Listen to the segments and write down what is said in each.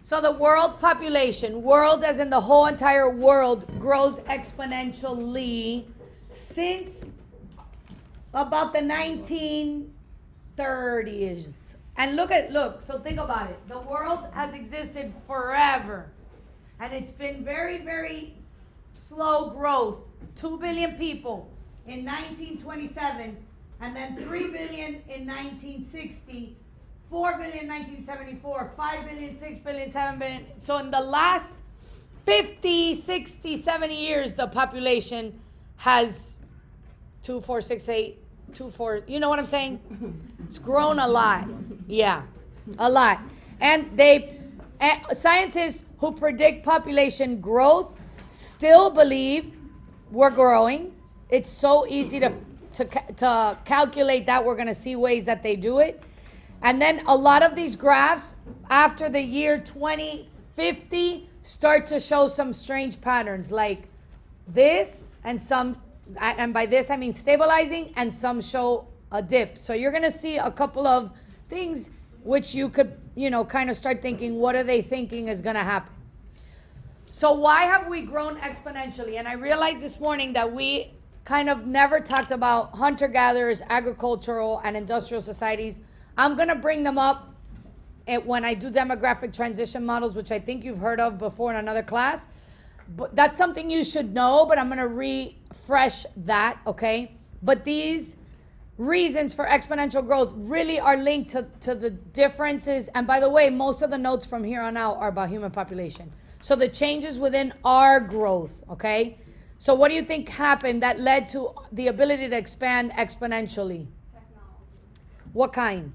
So the world population, world as in the whole entire world, grows exponentially since about the 1930s. And look, so think about it. The world has existed forever. And it's been very, very slow growth. 2 billion people in 1927, and then 3 billion in 1960, 4 billion in 1974, 5 billion, 6 billion, 7 billion. So in the last 50, 60, 70 years, the population has 2, 4, 6, 8, 2, 4, you know what I'm saying? It's grown a lot. Yeah, a lot. And scientists who predict population growth still believe we're growing. It's so easy to calculate that. We're going to see ways that they do it. And then a lot of these graphs after the year 2050 start to show some strange patterns like this, and by this I mean stabilizing, and some show a dip. So you're going to see a couple of things which you could, kind of start thinking, what are they thinking is going to happen? So why have we grown exponentially? And I realized this morning that we kind of never talked about hunter-gatherers, agricultural, and industrial societies. I'm going to bring them up when I do demographic transition models, which I think you've heard of before in another class. But that's something you should know, but I'm going to refresh that, okay? But these reasons for exponential growth really are linked to the differences. And by the way, most of the notes from here on out are about human population. So the changes within our growth, okay? So what do you think happened that led to the ability to expand exponentially? Technology. What kind?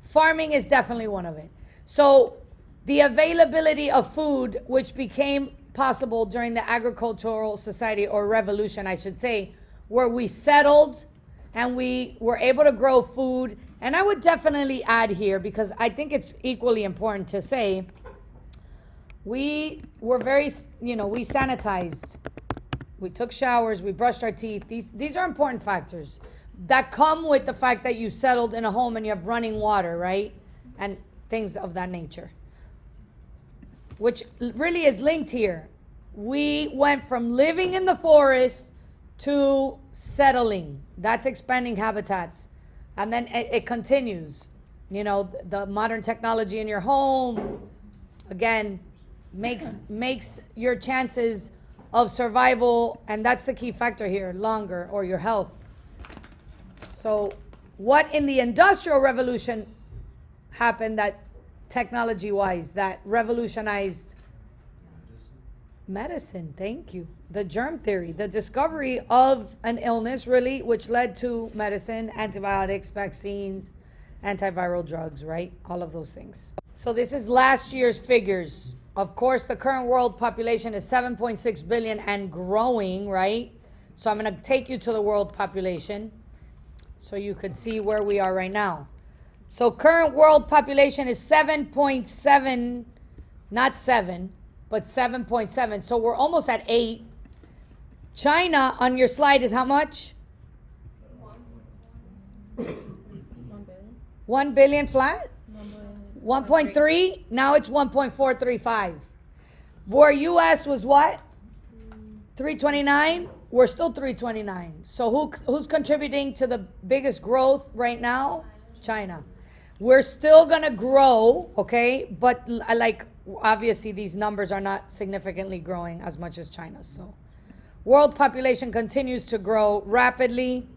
Farming is definitely one of it. So the availability of food, which became possible during the agricultural society, or revolution, I should say, where we settled and we were able to grow food. And I would definitely add here, because I think it's equally important to say, we were very, we sanitized. We took showers, we brushed our teeth. These are important factors that come with the fact that you settled in a home and you have running water, right? And things of that nature, which really is linked here. We went from living in the forest to settling. That's expanding habitats. And then it continues. The modern technology in your home, again, makes your chances of survival, and that's the key factor here, longer, or your health. So what in the Industrial Revolution happened that technology-wise, that revolutionized medicine? Thank you. The germ theory, the discovery of an illness, really, which led to medicine, antibiotics, vaccines, antiviral drugs, right? All of those things. So this is last year's figures. Of course, the current world population is 7.6 billion and growing, right? So I'm going to take you to the world population so you could see where we are right now. So current world population is 7.7, not 7, but 7.7. So we're almost at 8. China on your slide is how much? 1 billion flat? 1.3? Now it's 1.435. Where US was what? 329? We're still 329. So who's contributing to the biggest growth right now? China. We're still going to grow, okay? But obviously these numbers are not significantly growing as much as China's. So world population continues to grow rapidly.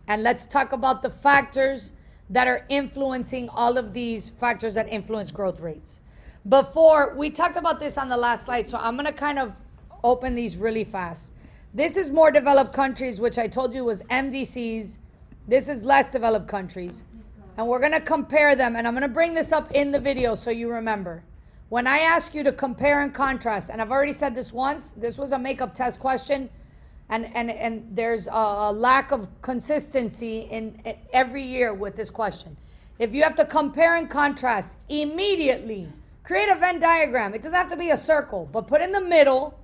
And let's talk about the factors that are influencing all of these factors that influence growth rates. Before, we talked about this on the last slide, so I'm going to kind of open these really fast. This is more developed countries, which I told you was MDCs. This is less developed countries. And we're going to compare them, and I'm going to bring this up in the video so you remember. When I ask you to compare and contrast, and I've already said this once, this was a makeup test question, and there's a lack of consistency in every year with this question. If you have to compare and contrast immediately, create a Venn diagram. It doesn't have to be a circle, but put in the middle,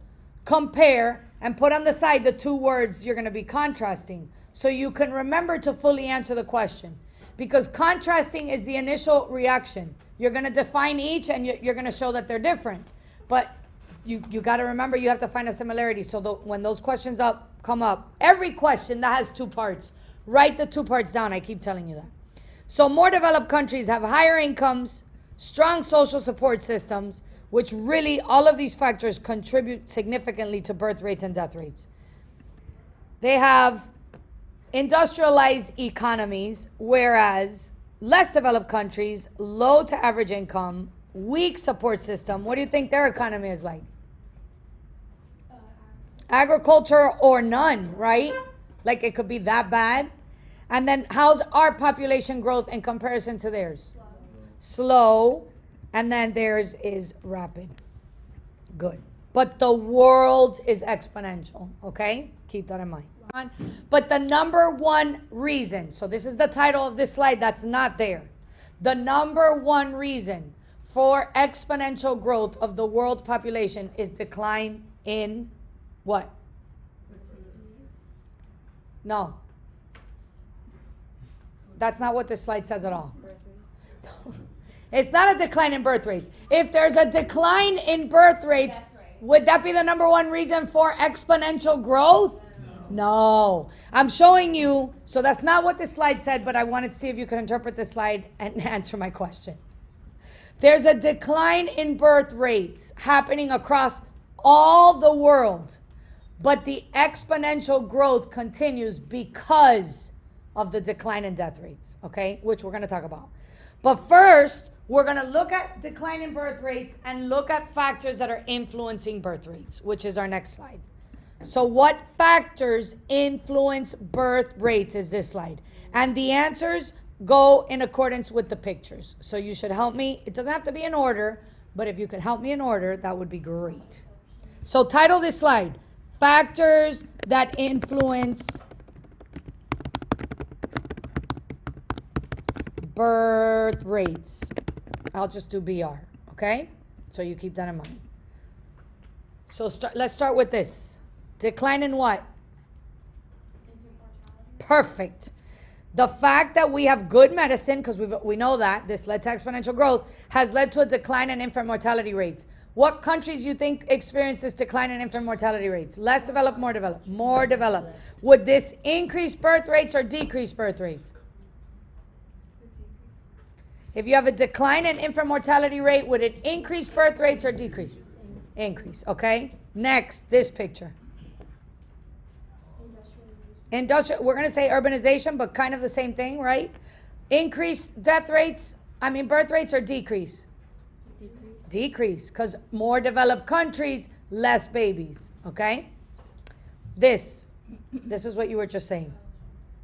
compare, and put on the side the two words you're going to be contrasting so you can remember to fully answer the question. Because contrasting is the initial reaction. You're going to define each and you're going to show that they're different. But you got to remember you have to find a similarity. So when those questions come up, every question that has two parts, write the two parts down. I keep telling you that. So more developed countries have higher incomes, strong social support systems, which really all of these factors contribute significantly to birth rates and death rates. They have industrialized economies, whereas less developed countries, low to average income, weak support system. What do you think their economy is like? Agriculture or none, right? Like it could be that bad. And then how's our population growth in comparison to theirs? Slow. And then theirs is rapid. Good. But the world is exponential, okay? Keep that in mind. But the number one reason, so this is the title of this slide that's not there. The number one reason for exponential growth of the world population is decline in what? No. That's not what this slide says at all. It's not a decline in birth rates. If there's a decline in birth rates, would that be the number one reason for exponential growth? No. I'm showing you, so that's not what this slide said, but I wanted to see if you could interpret this slide and answer my question. There's a decline in birth rates happening across all the world, but the exponential growth continues because of the decline in death rates, okay, which we're going to talk about. But first, we're going to look at decline in birth rates and look at factors that are influencing birth rates, which is our next slide. So what factors influence birth rates is this slide. And the answers go in accordance with the pictures. So you should help me. It doesn't have to be in order, but if you could help me in order, that would be great. So title this slide, Factors that Influence Birth Rates. I'll just do BR, okay? So you keep that in mind. So let's start with this. Decline in what? Perfect. The fact that we have good medicine, because we know that this led to exponential growth, has led to a decline in infant mortality rates. What countries do you think experience this decline in infant mortality rates? Less developed, more developed? More developed. Would this increase birth rates or decrease birth rates? If you have a decline in infant mortality rate, would it increase birth rates or decrease? Increase, okay? Next, this picture. Industrial, we're going to say urbanization, but kind of the same thing, right? Increase birth rates or decrease? Decrease, because more developed countries, less babies, okay? This is what you were just saying.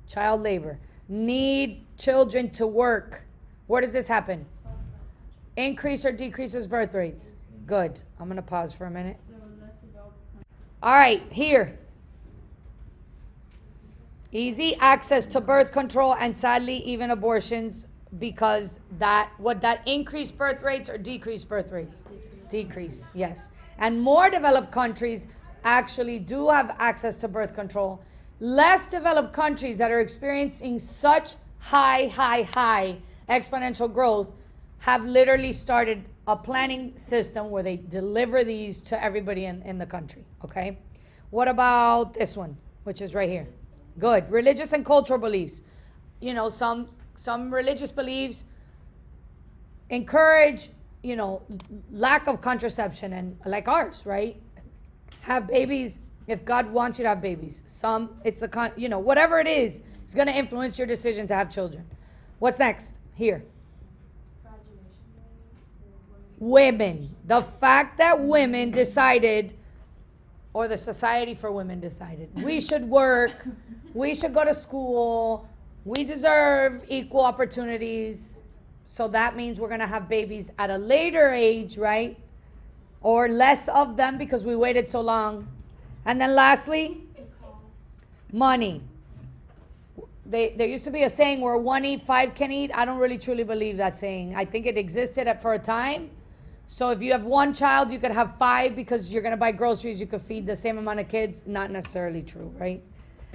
Child labor. Need children to work. Where does this happen? Increase or decreases birth rates? Good. I'm going to pause for a minute. All right, here. Easy access to birth control and sadly even abortions, because would that increase birth rates or decrease birth rates? Decrease, yes. And more developed countries actually do have access to birth control. Less developed countries that are experiencing such high exponential growth have literally started a planning system where they deliver these to everybody in the country, okay? What about this one, which is right here? Good. Religious and cultural beliefs. You know, some religious beliefs encourage, lack of contraception, and like ours, right? Have babies if God wants you to have babies. It's whatever it is, it's going to influence your decision to have children. What's next? Here. Women. The fact that women decided, or the Society for Women decided, we should work, we should go to school, we deserve equal opportunities. So that means we're going to have babies at a later age, right? Or less of them because we waited so long. And then lastly, money. There used to be a saying where one eat, five can eat. I don't really truly believe that saying. I think it existed for a time. So if you have one child, you could have five because you're going to buy groceries. You could feed the same amount of kids. Not necessarily true, right?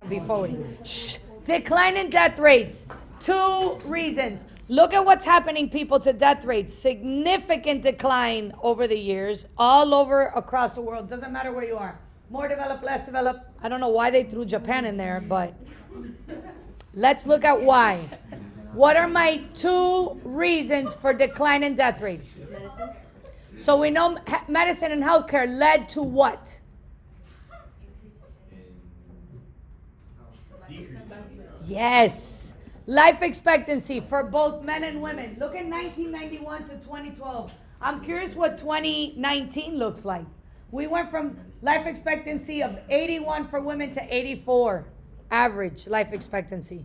Be forward. Shh. Decline in death rates. 2 reasons. Look at what's happening, people, to death rates. Significant decline over the years, all over across the world. Doesn't matter where you are. More developed, less developed. I don't know why they threw Japan in there, but let's look at why. What are my 2 reasons for decline in death rates? So we know medicine and healthcare led to what? Yes. Life expectancy for both men and women. Look at 1991 to 2012. I'm curious what 2019 looks like. We went from life expectancy of 81 for women to 84 average life expectancy.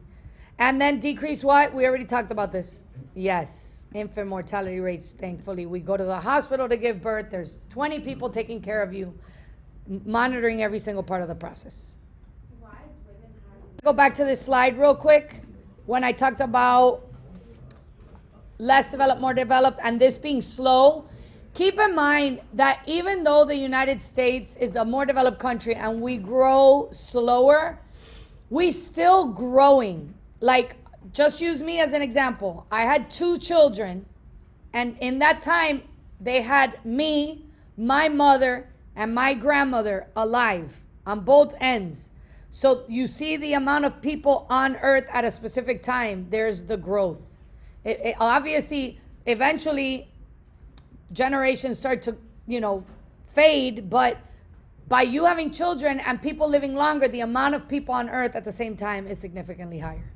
And then decrease what? We already talked about this. Yes. Infant mortality rates, thankfully. We go to the hospital to give birth. There's 20 people taking care of you, monitoring every single part of the process. Why is women having... Go back to this slide real quick. When I talked about less developed, more developed, and this being slow, keep in mind that even though the United States is a more developed country and we grow slower, we still growing. Like, just use me as an example. I had 2 children, and in that time, they had me, my mother, and my grandmother alive on both ends. So you see the amount of people on earth at a specific time, there's the growth. It obviously, eventually, generations start to, fade, but by you having children and people living longer, the amount of people on earth at the same time is significantly higher.